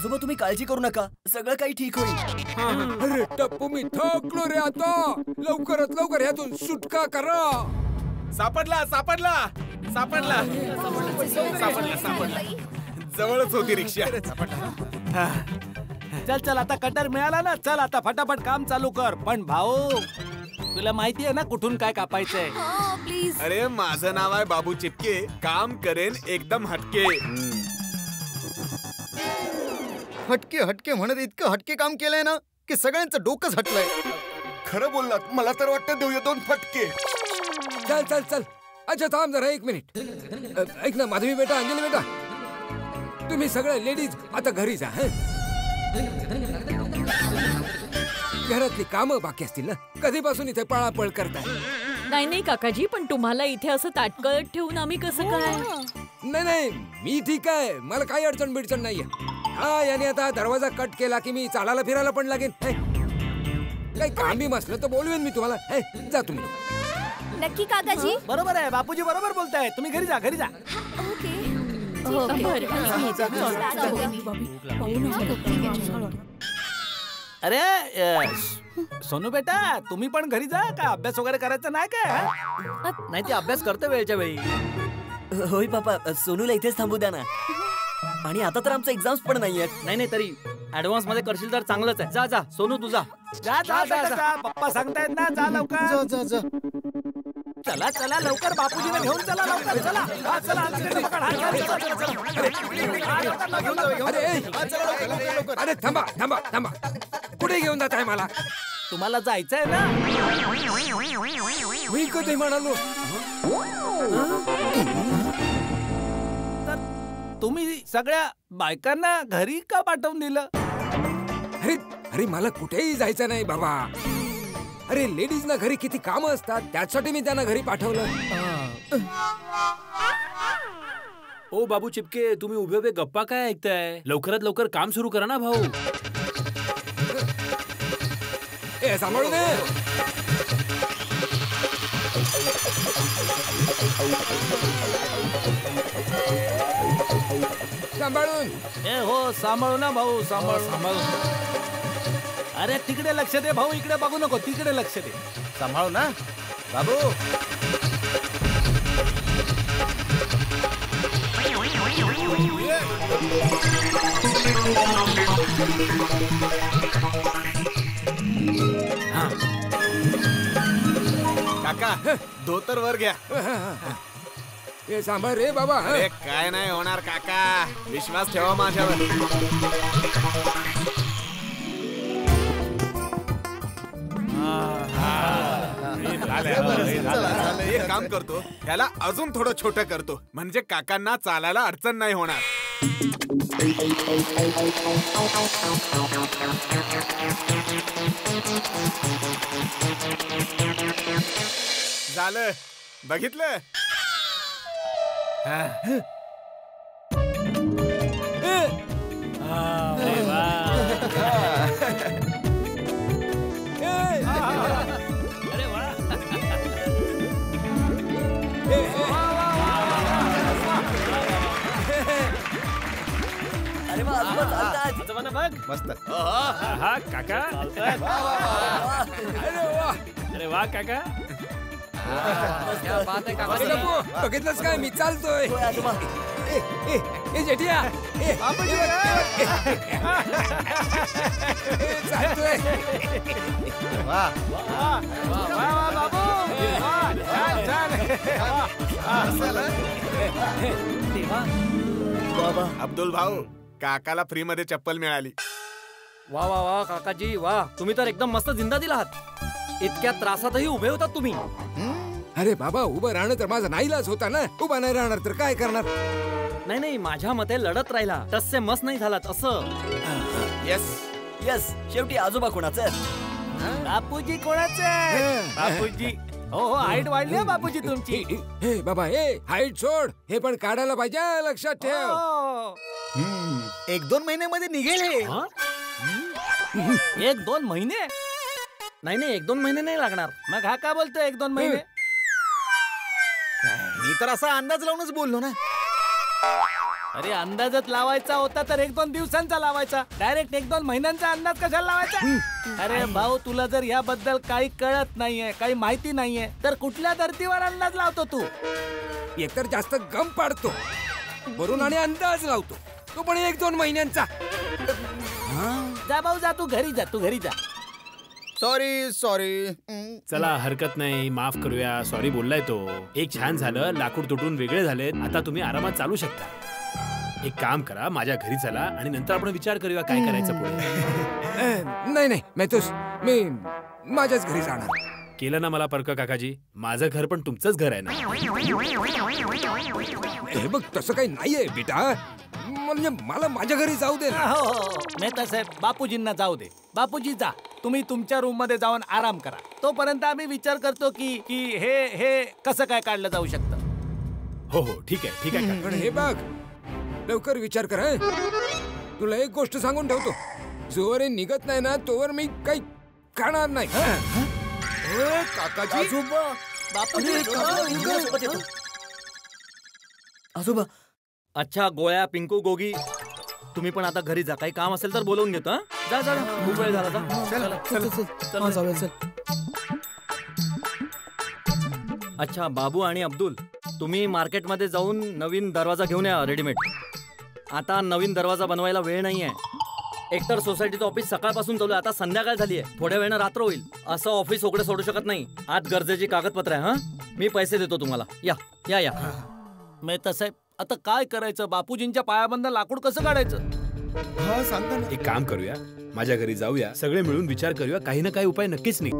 आजोबा तुम्ही काळजी करू नका, सगळं काही ठीक होईल. अरे टप्पू मी थकलो रे आता. लवकरात लवकर ह्यातून सुटका करा. सापडला सापडला सापडला सापडला सापडला. जवळच होती रिक्षा. चल चल आता कटर मिळाला ना, चल आता फटाफट काम चालू कर. पण भाऊ तुला माहिती आहे ना कुठून काय कापायचंय? प्लीज. अरे माझं नाव आहे बाबू चिपके, काम करेन एकदम हटके. हटके हटके म्हणत इतकं हटके काम केलंय ना की सगळ्यांचं डोकंच हटलंय. खरं बोललात, मला तर वाटतं देऊया 2 फटके. चल चल चल. अच्छा थांब जरा 1 मिनिट. ऐक ना माधवी बेटा, अंजली बेटा, तुम्ही सगळे लेडीज आता घरी जा. घरातली कामं बाकी असतील ना, कधीपासून इथे पळापळ करताय? नाही नाही काकाजी, पण तुम्हाला इथे असं ताटकळत ठेवून आम्ही कसं काय? नाही नाही मी ठीक आहे, मला काही अडचण बिडचण नाहीये. हा याने आता दरवाजा कट केला की मी चालायला फिरायला पण लागेल. काही काम बी असलं तर बोलवेन मी तुम्हाला. जा तुम्ही. नक्की काकाजी? बरोबर आहे, बापूजी बरोबर बोलताय. तुम्ही घरी जा, घरी जा. अरे सोनू बेटा, तुम्ही पण घरी जा. का अभ्यास वगैरे करायचा नाही काय? नाही ते अभ्यास करतो वेळच्या वेळी. होय पापा, सोनूला इथेच थांबू द्या ना. आणि आता तर आमचा एक्झाम्स पण नाहीये. नाही तरी ऍडव्हान्स मध्ये करशील तर चांगलंच आहे. जा जा सोनू तुझा. जा जा जा, पप्पा सांगतायत ना, जा लवकर. चला चला लवकर, बापूजीला घेऊन चला लवकर. चला चला. अरे थांबा थांबा थांबा. कुठे घेऊन जात आहे मला? तुम्हाला जायचंय ना? मी कधी म्हणालो? तुम्ही सगळ्या बायकांना घरी का पाठवून दिलं? अरे अरे मला कुठेही जायचं नाही बाबा. अरे लेडीज ना घरी किती कामं असतात, त्यासाठी मी त्यांना घरी पाठवलं. ओ बाबू चिपके, तुम्ही उभे उभे गप्पा काय ऐकताय? लवकरात लवकर काम सुरू करा ना भाऊ. ए सांभाळू दे. सांभाळून. ए हो, सांभाळू ना भाऊ, सांभाळू. अरे तिकडे लक्ष दे भाऊ, इकडे बघू नको, तिकडे लक्ष दे. सांभाळू ना बाबू. काका धोतर वर घ्या. ए सांभाळ रे बाबा. अरे काय नाही होणार काका, विश्वास ठेवा माझ्यावर. एक काम करतो, ह्याला अजून थोडं छोटं करतो, म्हणजे काकांना चालायला अडचण नाही होणार. झालं, बघितलं? अरे वा. अरे वा, आजोबा चालतात. बघ मस्त. हा काका. अरे वा काका. बघितलंच काय, मी चालतोय. होय आजोबा. ए जेठिया, चालतोय. बाबा अब्दुल भाऊ, काकाला फ्री मध्ये चप्पल मिळाली. वा वा वा काकाजी वा, तुम्ही तर एकदम मस्त जिंदा दिला आहात. इतक्या त्रासातही उभे होतात तुम्ही. अरे बाबा, उभं राहणं तर माझा नाईलाज होता ना. उभा नाही राहणार तर काय करणार? नाही नाही, माझ्या मते लढत राहिला तसे मस नाही झालात असं. येस यस, शेवटी आजोबा कोणाचं? बापूजी कोणाचे? बापूजी. हो हाईट वाढली बापूजी तुमची. हे बाबा, हे हाईट सोड, हे पण काढायला पाहिजे, लक्षात ठेव. 1-2 महिन्यामध्ये निघेल हे. 1-2 महिने? नाही नाही, 1-2 महिने नाही लागणार. मग हा का बोलतोय 1-2 महिने? मी तर असा अंदाज लावूनच बोललो ना. अरे अंदाजच लावायचा होता तर 1-2 दिवसांचा लावायचा. डायरेक्ट 1-2 महिन्यांचा अंदाज कशाला लावायचा? अरे भाऊ, तुला जर याबद्दल काही कळत नाहीये, काही माहिती नाहीये, तर कुठल्या धर्तीवर अंदाज लावतो तू? एकतर जास्त गम पाडतो वरून आणि अंदाज लावतो, तो पण 1-2 महिन्यांचा. जा भाऊ जा, तू घरी जा. सॉरी. चला हरकत नाही, माफ करूया. सॉरी बोललाय तो. एक छान झालं, लाकूड तुटून वेगळे झालेत. आता तुम्ही आरामात चालू शकता. एक काम करा, माझ्या घरी चला आणि नंतर आपण विचार करूया काय करायचं पुढे. नाही मेथूस, मी माझ्याच घरी जाणार. केलं ना मला परक काकाजी. माझं घर पण तुमचंच घर आहे ना. हे बघ, तसं काही नाहीये बेटा. म्हणजे मला माझ्या घरी जाऊ दे ना. हो. मेहता साहेब, बापूजींना जाऊ दे. बापूजी जा, तुम्ही तुमच्या रूम मध्ये जाऊन आराम करा. तोपर्यंत आम्ही विचार करतो की हे कसं काय काढलं जाऊ शकतं. हो ठीक आहे काका. पण हे बघ, लवकर विचार कर. तुला एक गोष्ट सांगून ठेवतो, जोवर हे निघत नाही ना तोवर मी काही खाणार नाही. काकाजी, आजोबा अच्छा गोळ्या, पिंकू, गोगी, तुम्ही पण आता घरी जा. काही काम असेल तर बोलवून घेतो. हं? जा खूप वेळ झाला. चल. अच्छा बाबू आणि अब्दुल, तुम्ही मार्केटमध्ये जाऊन नवीन दरवाजा घेऊन या रेडीमेड. आता नवीन दरवाजा बनवायला वेळ नाहीये. एकतर सोसायटीचं ऑफिस सकाळपासून चालू आहे, आता संध्याकाळ झाली आहे. थोड्या वेळानं रात्र होईल. असं ऑफिस उघडे सोडू शकत नाही. आज गरजेची कागदपत्र आहे. मी पैसे देतो तुम्हाला. या. मेहता साहेब, आता काय करायचं? बापूजींच्या पायाबंद लाकूड कसं काढायचं? सांगता ना. एक काम करूया, माझ्या घरी जाऊया, सगळे मिळून विचार करूया, काही ना काही उपाय नक्कीच नाही.